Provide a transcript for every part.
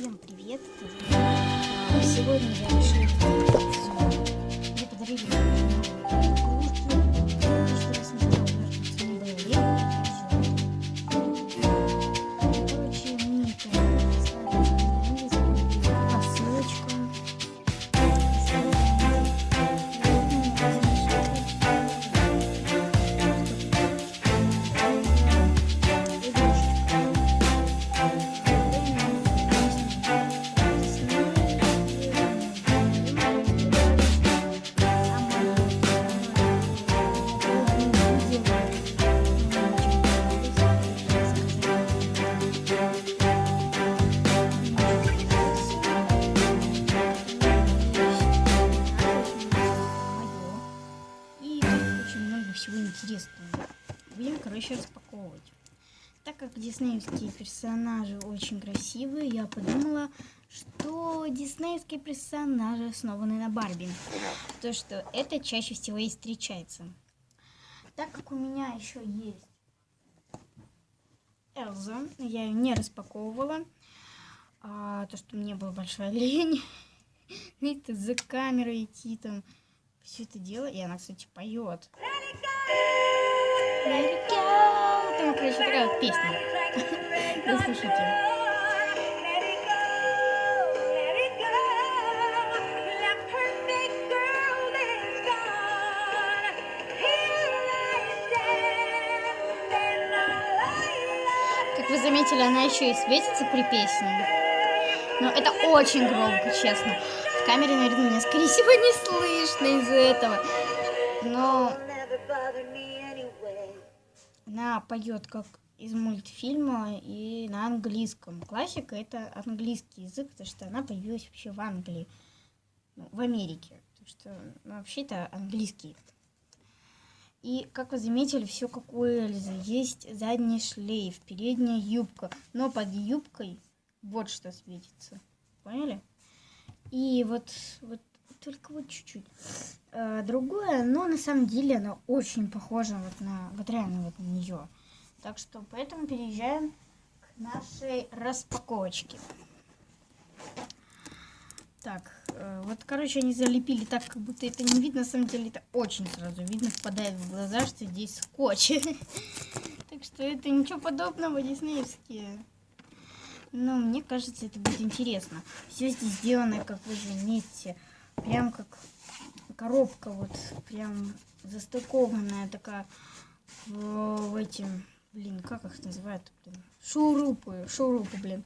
Всем привет! Сегодня я решила мне подарили игрушки. Что раз не стал вертеться, не было лет. Короче, мне это посылочка. Всего интересного. Будем, короче, распаковывать. Так как диснеевские персонажи очень красивые, я подумала, что диснеевские персонажи основаны на Барби. То, что это чаще всего и встречается. Так как у меня еще есть Элза, я ее не распаковывала. То, что мне была большая лень. Видите, за камерой идти там. Все это дело. И она, кстати, поет. Там, короче, такая вот песня. Да, слушайте. Как вы заметили, она еще и светится при песне. Но это очень громко, честно. В камере, наверное, меня, скорее всего, не слышно из-за этого. Но она поет как из мультфильма и на английском. Классика — это английский язык, потому что она появилась вообще в Англии, в Америке. Потому что вообще-то английский. И, как вы заметили, все как у Эльзы. Есть задний шлейф, передняя юбка. Но под юбкой вот что светится. Поняли? И вот только вот чуть-чуть. Другое, но на самом деле она очень похожа вот реально вот на нее. Так что поэтому переезжаем к нашей распаковочке. Так, вот, короче, они залепили так, как будто это не видно. На самом деле это очень сразу видно, впадает в глаза, что здесь скотч. Так что это ничего подобного, диснеевские. Но мне кажется, это будет интересно. Все здесь сделано, как вы заметите, прям как коробка, вот прям застыкованная такая в эти, блин, как их называют, блин, шурупы, блин.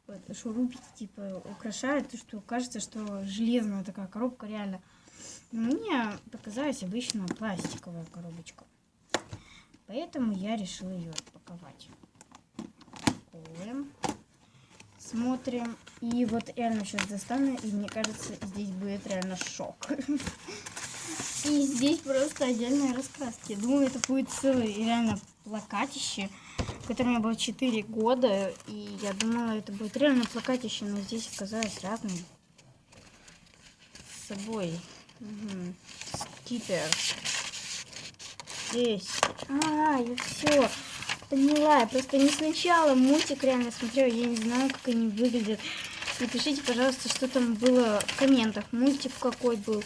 Вот, шурупики типа украшают, то что кажется, что железная такая коробка реально. Но мне показалась обычная пластиковая коробочка. Поэтому я решила ее отпаковать. Упаковываем. Смотрим. И вот реально сейчас достану, и мне кажется, здесь будет реально шок. И здесь просто отдельные раскраски. Я думаю, это будет целый реально плакатище, которому было 4 года. И я думала, это будет реально плакатище, но здесь оказалось разные. С собой. Угу. Скипер. Здесь. Я все поняла. Я просто не сначала мультик реально смотрела. Я не знаю, как они выглядят. Напишите, пожалуйста, что там было в комментах. Мультик какой был.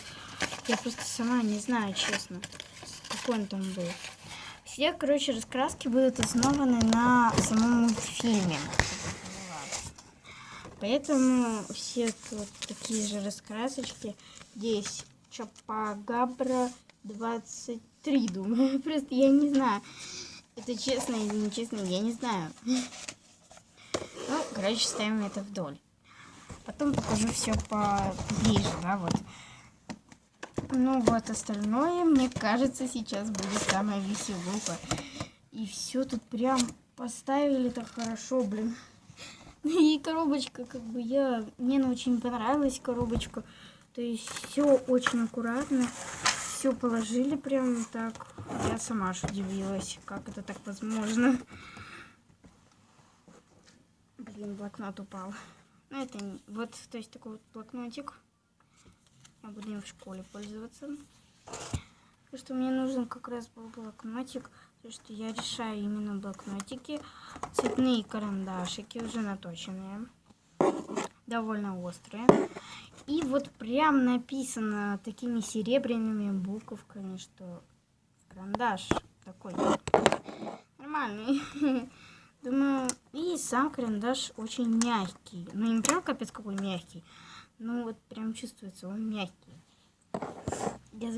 Я просто сама не знаю, честно, какой он там был. Все, короче, раскраски будут основаны на самом мультфильме. Поэтому все тут такие же раскрасочки. Здесь Чапагабра 23, думаю. Просто я не знаю. Это честно или нечестно, я не знаю. Ну, короче, ставим это вдоль. Потом покажу все поближе, да, вот. Ну вот, остальное, мне кажется, сейчас будет самая веселуха. И все тут прям поставили так хорошо, блин. И коробочка, как бы, мне она очень понравилась, коробочка. То есть все очень аккуратно, все положили прям так. Я сама аж удивилась, как это так возможно. Блин, блокнот упал. Ну это не... Вот, то есть такой вот блокнотик. Я буду им в школе пользоваться. Потому что мне нужен как раз был блокнотик. Потому что я решаю именно блокнотики. Цветные карандашики уже наточенные. довольно острые. И вот прям написано такими серебряными буковками, что карандаш такой нормальный. Думаю, и сам карандаш очень мягкий. Ну, не прям капец какой мягкий. Ну, вот прям чувствуется, он мягкий. Я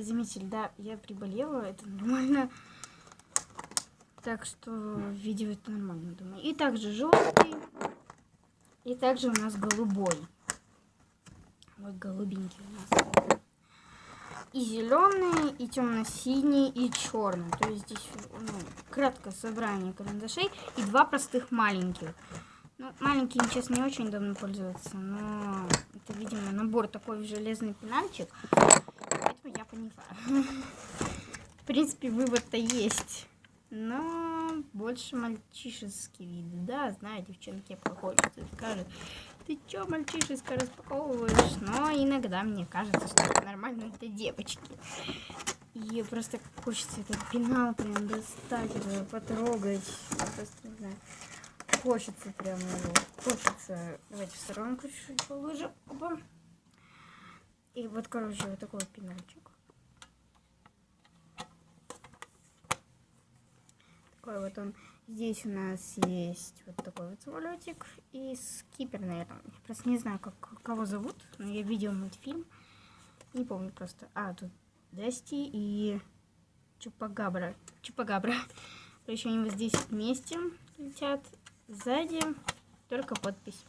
заметила, да, я приболела, это нормально. Так что видео это нормально, думаю. И также желтый. И также у нас голубой. Вот голубенький у нас. И зеленый, и темно-синий, и черный. То есть здесь краткое собрание карандашей и два простых маленьких. Ну, маленькими, честно, не очень удобно пользоваться, но это, видимо, набор такой железный пенальчик. Поэтому я поняла. В принципе, вывод-то есть. Но больше мальчишеский вид. Да, знаю, девчонки проходят и скажут: ты чё, мальчишеско, распаковываешь? Но иногда мне кажется, что это нормально для девочки. И просто хочется этот пенал прям достать, потрогать. Я просто не знаю. Хочется прям его. Хочется. Давайте в сторонку чуть-чуть положим. Опа. И вот, короче, вот такой вот пенальчик. Такой вот он. Здесь у нас есть вот такой вот самолетик и скипер, наверное. Я просто не знаю, кого зовут, но я видела мультфильм. Не помню просто. А, тут Дасти и Чупагабра. Короче, они вот здесь вместе летят. Сзади только подпись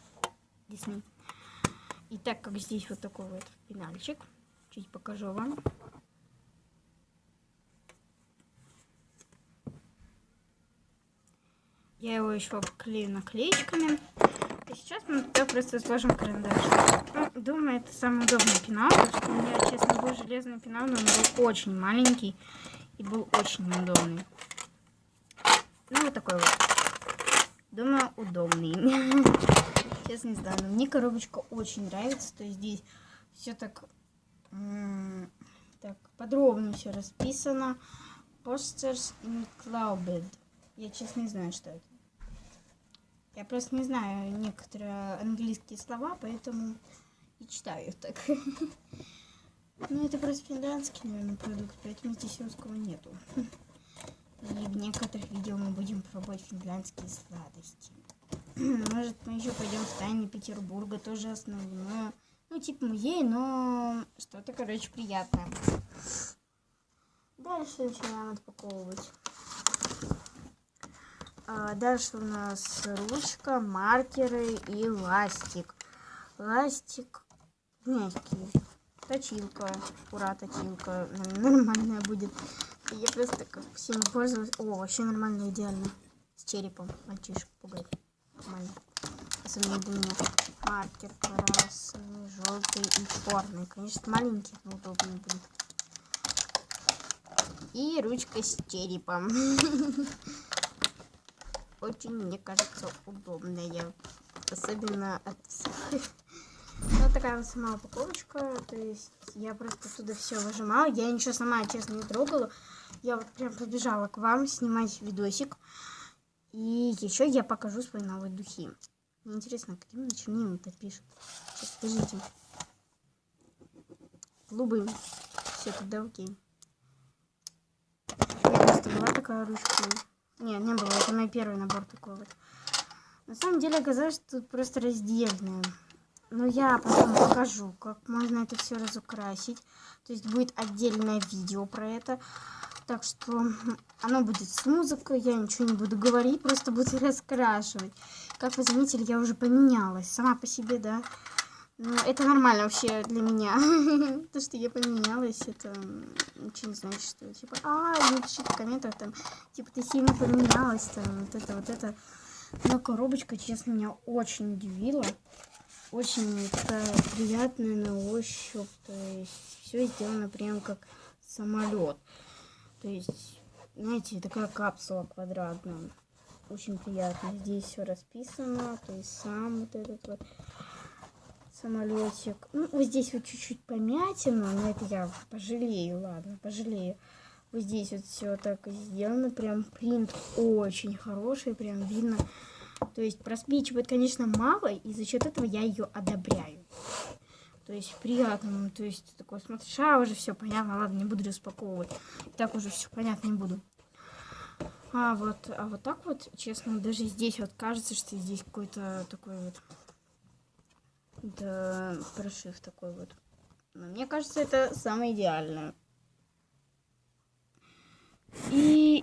Дисней. И так как здесь вот такой вот пенальчик, чуть покажу вам. Я его еще обклею наклеечками. И сейчас мы туда просто сложим карандаш. Ну, думаю, это самый удобный пенал, потому что у меня, честно, был железный пенал, но он был очень маленький и был очень неудобный. Ну, вот такой вот. Думаю, удобный. Сейчас не знаю, но мне коробочка очень нравится. То есть здесь все так подробно все расписано. Posters included. Я, честно, не знаю, что это. Я просто не знаю некоторые английские слова, поэтому и читаю их так. Ну, это просто финляндский, наверное, продукт, поэтому здесь русского нету. И в некоторых видео мы будем пробовать финляндские сладости. Может, мы еще пойдем в тайны Петербурга, тоже основное. Ну, типа музей, но что-то, короче, приятное. Дальше начинаем отпаковывать. Дальше у нас ручка, маркеры и ластик. Ластик мягкий. Точилка. Ура, точилка. Нормальная будет. Я просто как всем пользовалась. О, вообще нормально, идеально. С черепом. Мальчишек пугать. Нормально. Особенно для меня. Маркер красный, желтый и черный. Конечно, маленький, но удобный будет. И ручка с черепом. Очень, мне кажется, удобная. Особенно от всех. Вот такая вот сама упаковочка. То есть я просто оттуда все выжимала. Я ничего сама, честно, не трогала. Я вот прям побежала к вам снимать видосик. И еще я покажу свои новые духи. Мне интересно, каким чернилами-то пишут. Сейчас, подождите. Голубым. Все, тогда окей. У меня просто была такая ручка. Нет, не было. Это мой первый набор такой вот. На самом деле оказалось, что тут просто раздельное. Но я потом покажу, как можно это все разукрасить. То есть будет отдельное видео про это. Так что оно будет с музыкой. Я ничего не буду говорить, просто буду раскрашивать. Как вы заметили, я уже поменялась. Сама по себе, да. Но это нормально вообще для меня. То, что я поменялась, это ничего не значит, что типа, не пишите в комментах, там, типа, ты сильно поменялась, там, вот это. Но коробочка, честно, меня очень удивила. Очень такая приятная на ощупь. То есть все сделано прям как самолет. То есть, знаете, такая капсула квадратная. Очень приятно. Здесь все расписано. То есть сам вот этот вот самолетик. Ну, вот здесь вот чуть-чуть помятина, но это я пожалею, ладно, пожалею. Вот здесь вот все так сделано. Прям принт очень хороший. Прям видно, То есть просвечивает, конечно, мало, и за счет этого я ее одобряю. То есть приятно, то есть такой, смотришь, уже все понятно, ладно, не буду распаковывать. Так уже все понятно, не буду. А вот так вот, честно, даже здесь вот кажется, что здесь какой-то такой вот, да, прошив такой вот. Но мне кажется, это самое идеальное. И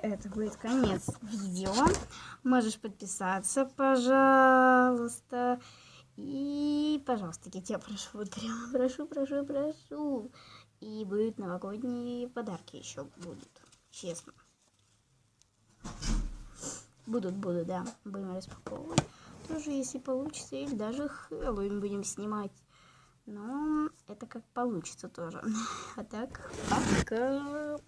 это будет конец видео. Можешь подписаться, пожалуйста. И, пожалуйста, я тебя прошу, вот прям прошу. И будут новогодние подарки еще будут, честно. Будут, да, будем распаковывать. Тоже, если получится, или даже Хэллоуин будем снимать. Но это как получится тоже. А так, пока.